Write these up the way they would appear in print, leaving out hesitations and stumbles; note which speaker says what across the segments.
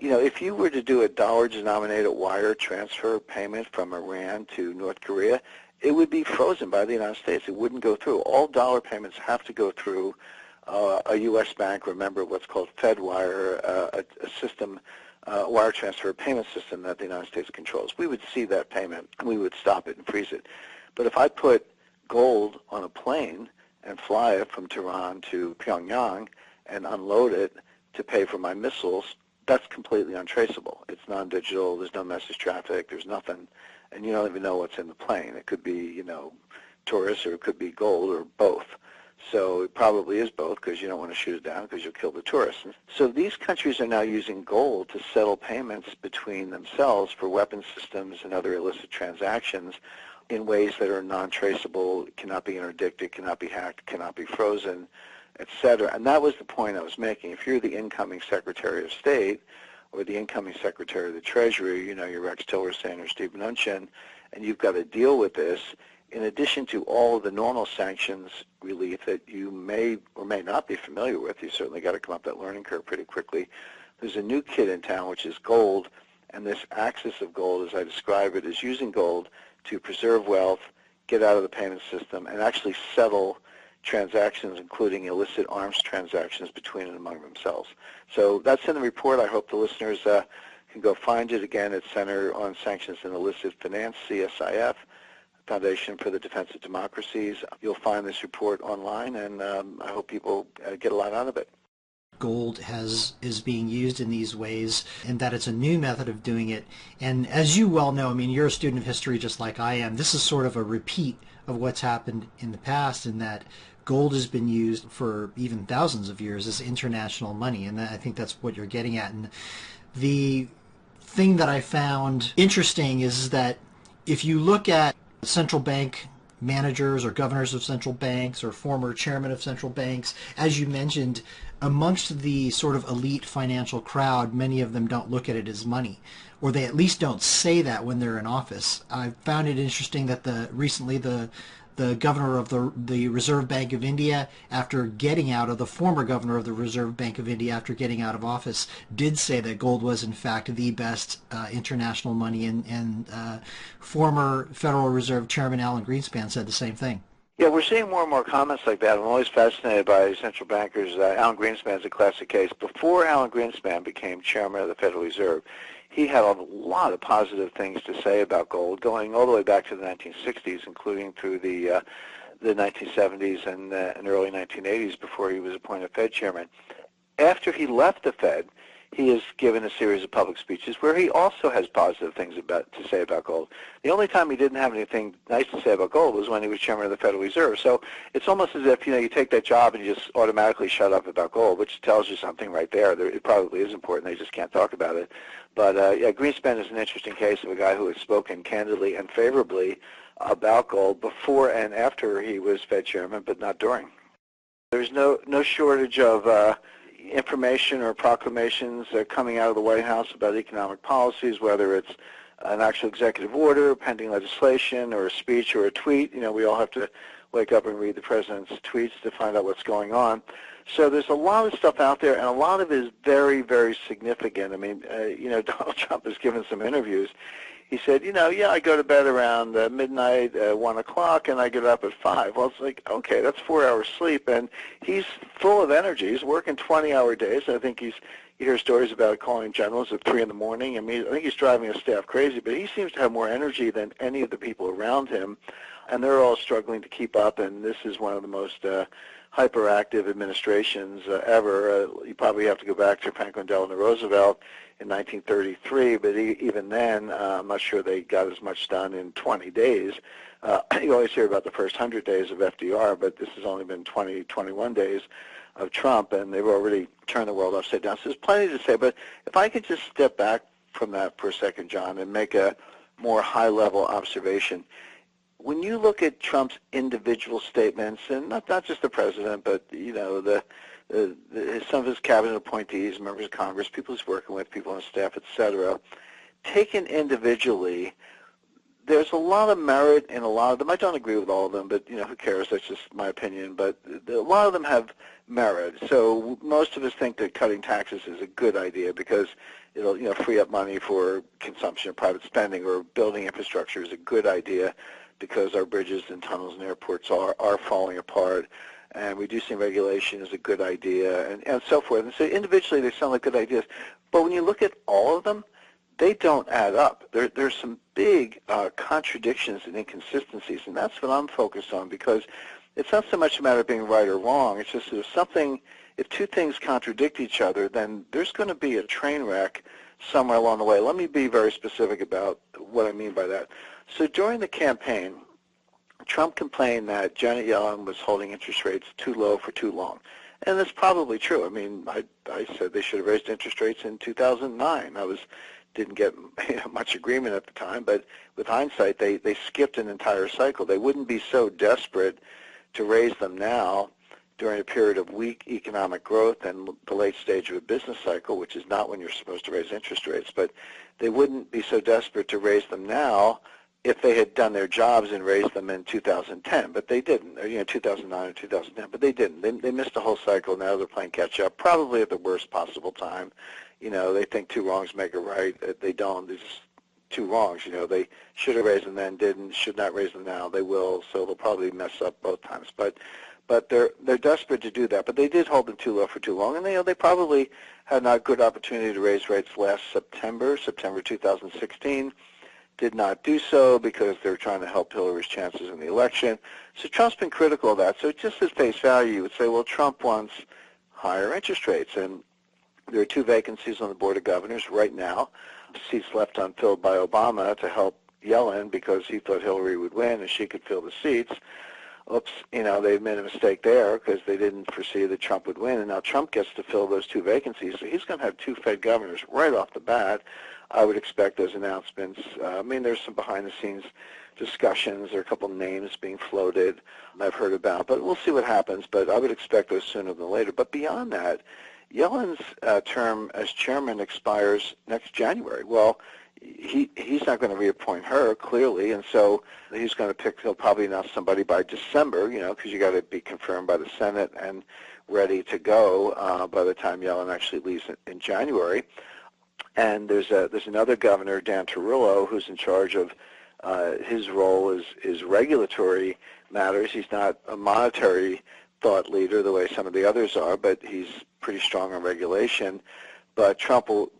Speaker 1: if you were to do a dollar-denominated wire transfer payment from Iran to North Korea, it would be frozen by the United States. It wouldn't go through. All dollar payments have to go through a U.S. bank. Remember what's called FedWire, a system, wire transfer payment system that the United States controls. We would see that payment, and we would stop it and freeze it. But if I put gold on a plane and fly it from Tehran to Pyongyang and unload it to pay for my missiles, that's completely untraceable. It's non-digital. There's no message traffic. There's nothing, and you don't even know what's in the plane. It could be, tourists, or it could be gold, or both. So it probably is both, because you don't want to shoot it down because you'll kill the tourists. So these countries are now using gold to settle payments between themselves for weapon systems and other illicit transactions in ways that are non-traceable, cannot be interdicted, cannot be hacked, cannot be frozen, etc. And that was the point I was making. If you're the incoming Secretary of State or the incoming Secretary of the Treasury, your Rex Tillerson or Steve Mnuchin, and you've got to deal with this, in addition to all of the normal sanctions relief that you may or may not be familiar with, you certainly got to come up that learning curve pretty quickly. There's a new kid in town, which is gold, and this axis of gold, as I describe it, is using gold to preserve wealth, get out of the payment system, and actually settle transactions, including illicit arms transactions between and among themselves. So that's in the report. I hope the listeners can go find it. Again, it's Center on Sanctions and Illicit Finance, CSIF, Foundation for the Defense of Democracies. You'll find this report online, and I hope people get a lot out of it.
Speaker 2: Gold is being used in these ways, and that it's a new method of doing it. And as you well know, you're a student of history just like I am. This is sort of a repeat of what's happened in the past, in that gold has been used for even thousands of years as international money, and I think that's what you're getting at. And the thing that I found interesting is that if you look at central bank managers or governors of central banks or former chairmen of central banks, as you mentioned, amongst the sort of elite financial crowd, many of them don't look at it as money, or they at least don't say that when they're in office. I found it interesting that recently the governor of the Reserve Bank of India, after getting out of the former governor of the Reserve Bank of India, after getting out of office, did say that gold was in fact the best international money, and former Federal Reserve Chairman Alan Greenspan said the same thing.
Speaker 1: Yeah, we're seeing more and more comments like that. I'm always fascinated by central bankers. Alan Greenspan is a classic case. Before Alan Greenspan became chairman of the Federal Reserve, he had a lot of positive things to say about gold, going all the way back to the 1960s, including through the 1970s and early 1980s before he was appointed Fed chairman. After he left the Fed, he has given a series of public speeches where he also has positive things to say about gold. The only time he didn't have anything nice to say about gold was when he was chairman of the Federal Reserve. So it's almost as if you take that job and you just automatically shut up about gold, which tells you something right there. It probably is important. They just can't talk about it. But yeah, Greenspan is an interesting case of a guy who has spoken candidly and favorably about gold before and after he was Fed chairman, but not during. There's no shortage of information or proclamations coming out of the White House about economic policies, whether it's an actual executive order, pending legislation, or a speech or a tweet. We all have to wake up and read the president's tweets to find out what's going on. So there's a lot of stuff out there, and a lot of it is very, very significant. Donald Trump has given some interviews. He said, I go to bed around midnight, 1 o'clock, and I get up at 5. Well, it's like, okay, that's 4 hours sleep, and he's full of energy. He's working 20-hour days. I think you hear stories about calling generals at 3 in the morning. I think he's driving his staff crazy, but he seems to have more energy than any of the people around him, and they're all struggling to keep up, and this is one of the most hyperactive administrations ever. You probably have to go back to Franklin Delano Roosevelt in 1933, but even then, I'm not sure they got as much done in 20 days. You always hear about the first 100 days of FDR, but this has only been 20, 21 days of Trump, and they've already turned the world upside down. So there's plenty to say, but if I could just step back from that for a second, John, and make a more high-level observation. When you look at Trump's individual statements, and not just the president, but some of his cabinet appointees, members of Congress, people he's working with, people on staff, etc., taken individually, there's a lot of merit in a lot of them. I don't agree with all of them, but who cares? That's just my opinion. But a lot of them have merit. So most of us think that cutting taxes is a good idea because it'll free up money for consumption or private spending, or building infrastructure is a good idea because our bridges and tunnels and airports are falling apart. And reducing regulation is a good idea, and so forth. And so individually they sound like good ideas. But when you look at all of them, they don't add up. There's some big contradictions and inconsistencies, and that's what I'm focused on, because it's not so much a matter of being right or wrong. It's just if two things contradict each other, then there's going to be a train wreck somewhere along the way. Let me be very specific about what I mean by that. So during the campaign, Trump complained that Janet Yellen was holding interest rates too low for too long. And that's probably true. I mean, I said they should have raised interest rates in 2009. Didn't get much agreement at the time, but with hindsight, they skipped an entire cycle. They wouldn't be so desperate to raise them now during a period of weak economic growth and the late stage of a business cycle, which is not when you're supposed to raise interest rates. But they wouldn't be so desperate to raise them now if they had done their jobs and raised them in 2010, but they didn't, or 2009 or 2010, but they didn't. They missed a whole cycle. Now they're playing catch up, probably at the worst possible time. They think two wrongs make a right. They don't. There's just two wrongs. They should have raised them then, didn't. Should not raise them now. They will. So they'll probably mess up both times. But they're desperate to do that. But they did hold them too low for too long, and they probably had not a good opportunity to raise rates last September 2016. Did not do so because they're trying to help Hillary's chances in the election. So Trump's been critical of that. So just as face value, you would say, well, Trump wants higher interest rates, and there are two vacancies on the Board of Governors right now, seats left unfilled by Obama to help Yellen because he thought Hillary would win and she could fill the seats. Oops, they made a mistake there because they didn't foresee that Trump would win, and now Trump gets to fill those two vacancies. So he's going to have two Fed governors right off the bat. I would expect those announcements. There's some behind-the-scenes discussions. There are a couple names being floated I've heard about, but we'll see what happens. But I would expect those sooner than later. But beyond that, Yellen's term as chairman expires next January. Well, he's not going to reappoint her, clearly, and so he'll probably announce somebody by December, because you got to be confirmed by the Senate and ready to go by the time Yellen actually leaves in January. And there's another governor, Dan Tarullo, who's in charge of his role is regulatory matters. He's not a monetary thought leader the way some of the others are, but he's pretty strong on regulation. But Trump will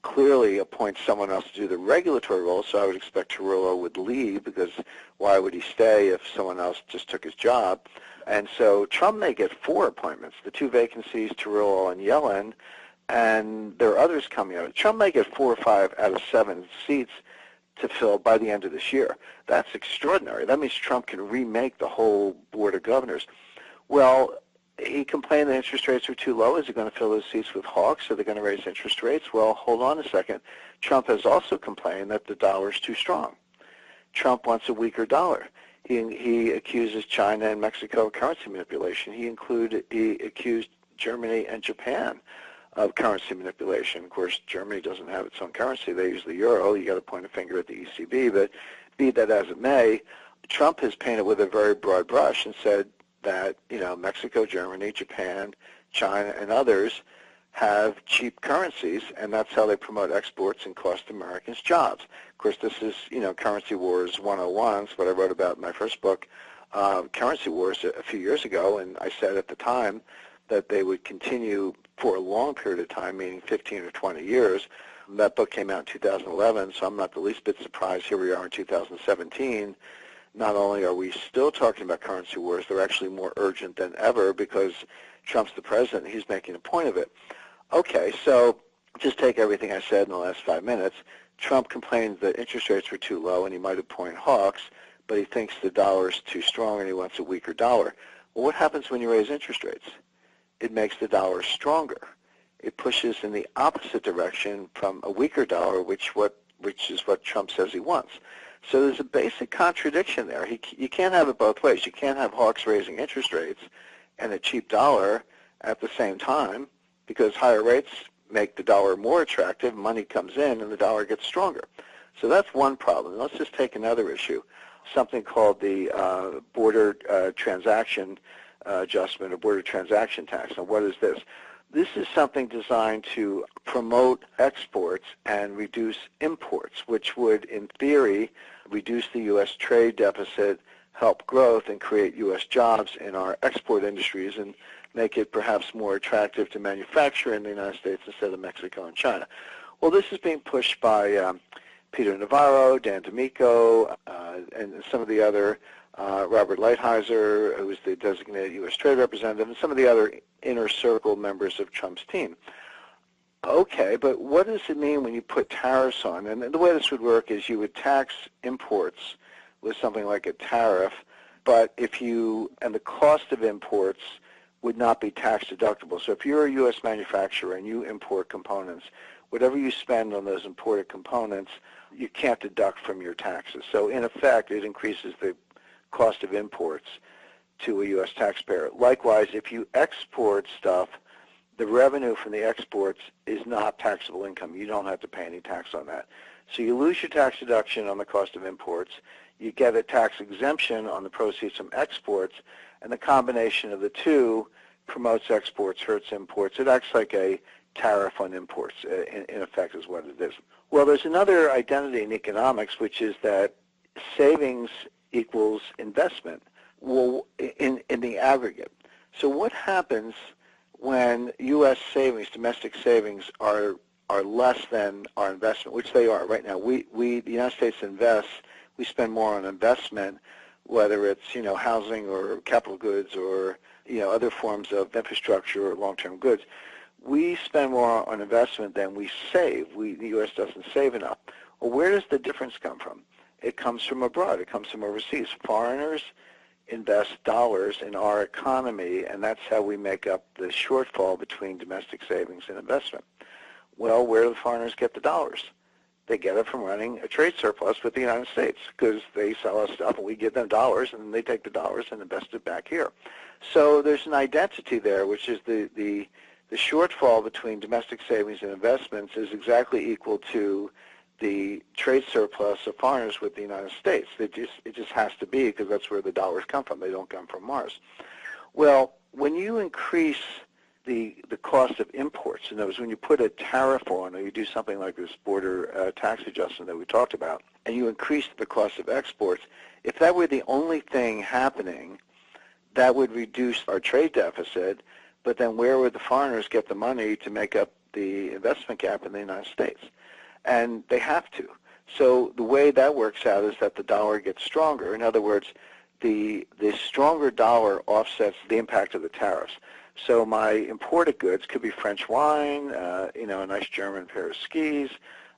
Speaker 1: clearly appoint someone else to do the regulatory role, so I would expect Tarullo would leave, because why would he stay if someone else just took his job? And so Trump may get 4 appointments, the 2 vacancies, Tarullo and Yellen, and there are others coming out. Trump may get 4 or 5 out of 7 seats to fill by the end of this year. That's extraordinary. That means Trump can remake the whole Board of Governors. Well, he complained that interest rates were too low. Is he going to fill those seats with hawks? Are they going to raise interest rates? Well, hold on a second. Trump has also complained that the dollar is too strong. Trump wants a weaker dollar. He accuses China and Mexico of currency manipulation. He accused Germany and Japan of currency manipulation. Of course, Germany doesn't have its own currency. They use the euro. You got to point a finger at the ECB. But be that as it may, Trump has painted with a very broad brush and said that Mexico, Germany, Japan, China, and others have cheap currencies, and that's how they promote exports and cost Americans jobs. Of course, this is Currency Wars 101. It's what I wrote about in my first book, Currency Wars, a few years ago, and I said at the time that they would continue for a long period of time, meaning 15 or 20 years. That book came out in 2011, so I'm not the least bit surprised. Here we are in 2017. Not only are we still talking about currency wars, they're actually more urgent than ever because Trump's the president and he's making a point of it. Okay, so just take everything I said in the last 5 minutes. Trump complains that interest rates were too low and he might appoint hawks, but he thinks the dollar is too strong and he wants a weaker dollar. Well, what happens when you raise interest rates? It makes the dollar stronger. It pushes in the opposite direction from a weaker dollar, which is what Trump says he wants. So there's a basic contradiction there. You can't have it both ways. You can't have hawks raising interest rates and a cheap dollar at the same time, because higher rates make the dollar more attractive, money comes in, and the dollar gets stronger. So that's one problem. Let's just take another issue, something called the border transaction adjustment or border transaction tax. Now, what is this? This is something designed to promote exports and reduce imports, which would, in theory, reduce the U.S. trade deficit, help growth, and create U.S. jobs in our export industries and make it perhaps more attractive to manufacture in the United States instead of Mexico and China. Well, this is being pushed by Peter Navarro, Dan D'Amico, and some of the other, Robert Lighthizer, who is the designated U.S. Trade Representative, and some of the other inner circle members of Trump's team. Okay, but what does it mean when you put tariffs on? And the way this would work is you would tax imports with something like a tariff, but and the cost of imports would not be tax deductible. So if you're a U.S. manufacturer and you import components, whatever you spend on those imported components, you can't deduct from your taxes. So in effect, it increases the cost of imports to a U.S. taxpayer. Likewise, if you export stuff, the revenue from the exports is not taxable income. You don't have to pay any tax on that. So you lose your tax deduction on the cost of imports. You get a tax exemption on the proceeds from exports, and the combination of the two promotes exports, hurts imports. It acts like a tariff on imports, in effect, is what it is. Well, there's another identity in economics, which is that savings equals investment in the aggregate. So what happens when U.S. savings, domestic savings, are less than our investment, which they are right now? The United States invests. We spend more on investment, whether it's housing or capital goods or other forms of infrastructure or long-term goods. We spend more on investment than we save. The U.S. doesn't save enough. Well, where does the difference come from? It comes from abroad. It comes from overseas. Foreigners invest dollars in our economy, and that's how we make up the shortfall between domestic savings and investment. Well, where do the foreigners get the dollars? They get it from running a trade surplus with the United States because they sell us stuff and we give them dollars, and then they take the dollars and invest it back here. So there's an identity there, which is the shortfall between domestic savings and investments is exactly equal to the trade surplus of foreigners with the United States. It just has to be, because that's where the dollars come from. They don't come from Mars. Well, when you increase the cost of imports, in other words, when you put a tariff on or you do something like this border tax adjustment that we talked about, and you increase the cost of exports, if that were the only thing happening, that would reduce our trade deficit, but then where would the foreigners get the money to make up the investment gap in the United States? And they have to. So the way that works out is that the dollar gets stronger. In other words, the stronger dollar offsets the impact of the tariffs. So my imported goods could be French wine, a nice German pair of skis,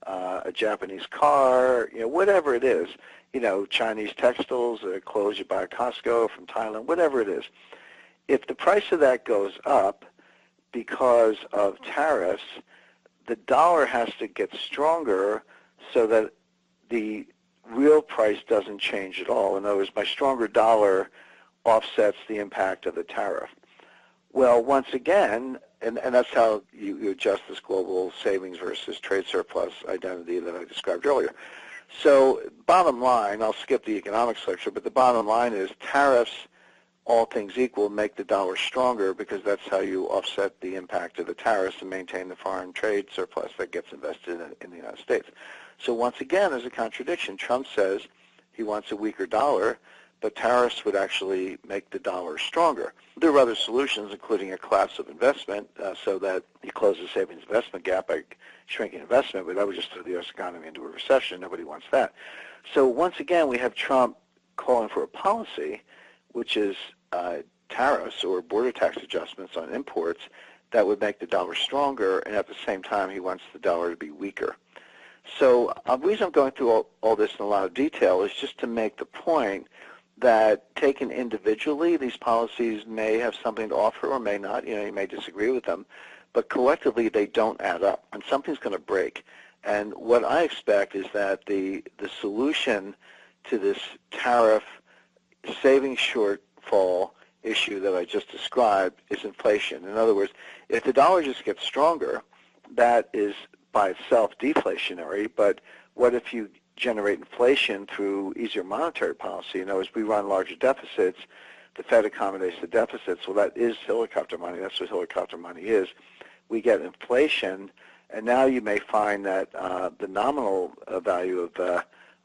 Speaker 1: a Japanese car, whatever it is, Chinese textiles, clothes you buy at Costco from Thailand, whatever it is. If the price of that goes up because of tariffs, the dollar has to get stronger so that the real price doesn't change at all. In other words, my stronger dollar offsets the impact of the tariff. Well, once again, and that's how you adjust this global savings versus trade surplus identity that I described earlier. So bottom line, I'll skip the economics lecture, but the bottom line is tariffs, all things equal, make the dollar stronger because that's how you offset the impact of the tariffs and maintain the foreign trade surplus that gets invested in the United States. So once again, there's a contradiction. Trump says he wants a weaker dollar, but tariffs would actually make the dollar stronger. There are other solutions, including a collapse of investment, so that you close the savings investment gap by shrinking investment, but that would just throw the U.S. economy into a recession. Nobody wants that. So once again, we have Trump calling for a policy, which is tariffs or border tax adjustments on imports that would make the dollar stronger, and at the same time he wants the dollar to be weaker. So the reason I'm going through all this in a lot of detail is just to make the point that taken individually, these policies may have something to offer or may not. You may disagree with them, but collectively they don't add up, and something's going to break. And what I expect is that the solution to this tariff savings shortfall issue that I just described is inflation. In other words, if the dollar just gets stronger, that is by itself deflationary, but what if you generate inflation through easier monetary policy. In other words, we run larger deficits. The Fed accommodates the deficits. Well, that is helicopter money. That's what helicopter money is. We get inflation, and now you may find that the nominal value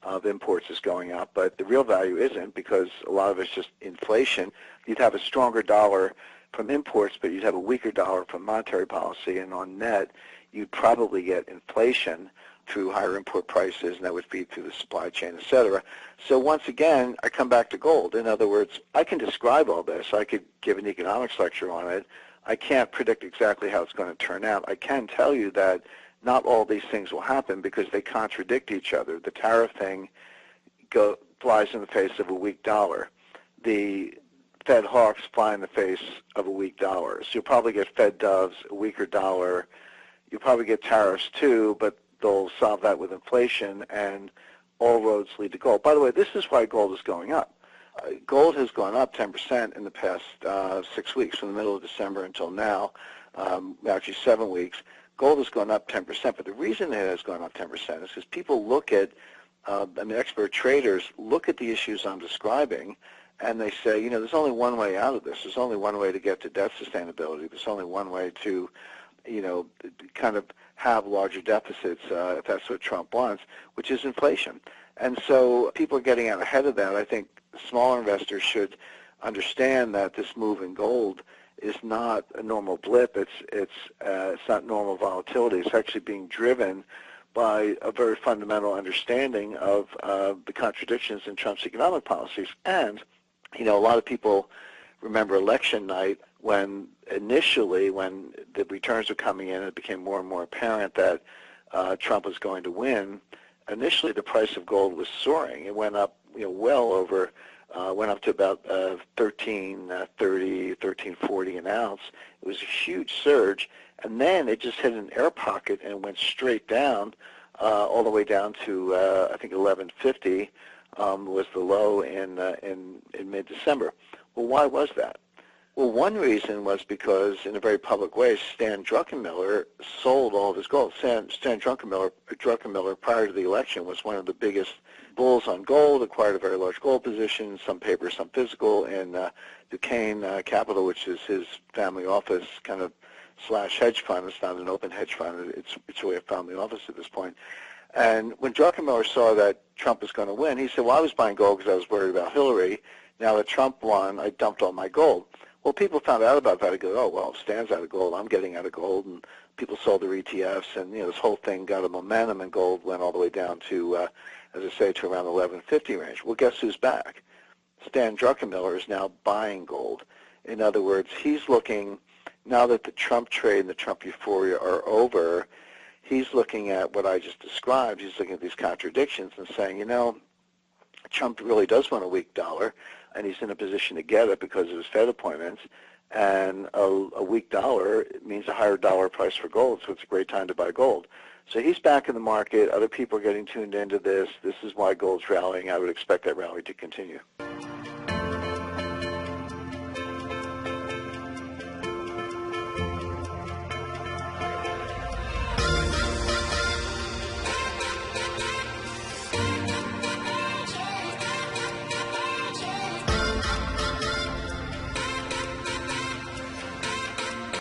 Speaker 1: of imports is going up, but the real value isn't, because a lot of it's just inflation. You'd have a stronger dollar from imports, but you'd have a weaker dollar from monetary policy, and on net, you'd probably get inflation through higher import prices, and that would feed through the supply chain, et cetera. So once again, I come back to gold. In other words, I can describe all this. I could give an economics lecture on it. I can't predict exactly how it's going to turn out. I can tell you that not all these things will happen because they contradict each other. The tariff thing flies in the face of a weak dollar. The Fed hawks fly in the face of a weak dollar. So you'll probably get Fed doves, a weaker dollar. You'll probably get tariffs too, but they'll solve that with inflation, and all roads lead to gold. By the way, this is why gold is going up. Gold has gone up 10% in the past 6 weeks, from the middle of December until now, actually 7 weeks. Gold has gone up 10%, but the reason it has gone up 10% is because people look at, expert traders look at the issues I'm describing, and they say, there's only one way out of this. There's only one way to get to debt sustainability. There's only one way to, kind of have larger deficits, if that's what Trump wants, which is inflation. And so people are getting out ahead of that. I think smaller investors should understand that this move in gold is not a normal blip. It's not normal volatility. It's actually being driven by a very fundamental understanding of the contradictions in Trump's economic policies. And, a lot of people remember election night, when initially, when the returns were coming in, it became more and more apparent that Trump was going to win. Initially, the price of gold was soaring. It went up, well over, went up to about $13.30, $13.40 an ounce. It was a huge surge, and then it just hit an air pocket and went straight down, all the way down to I think $11.50 was the low in mid-December. Well, why was that? Well, one reason was because, in a very public way, Stan Druckenmiller sold all of his gold. Stan Druckenmiller, prior to the election, was one of the biggest bulls on gold, acquired a very large gold position, some paper, some physical, in Duquesne Capital, which is his family office kind of / hedge fund. It's not an open hedge fund. It's really a family office at this point. And when Druckenmiller saw that Trump was going to win, he said, well, I was buying gold because I was worried about Hillary. Now that Trump won, I dumped all my gold. Well, people found out about that and go, oh, well, Stan's out of gold, I'm getting out of gold, and people sold their ETFs, and this whole thing got a momentum, and gold went all the way down to, as I say, to around the 1150 range. Well, guess who's back? Stan Druckenmiller is now buying gold. In other words, he's looking, now that the Trump trade and the Trump euphoria are over, he's looking at what I just described. He's looking at these contradictions and saying, Trump really does want a weak dollar, and he's in a position to get it because of his Fed appointments, and a weak dollar means a higher dollar price for gold, so it's a great time to buy gold. So he's back in the market. Other people are getting tuned into this. This is why gold's rallying. I would expect that rally to continue.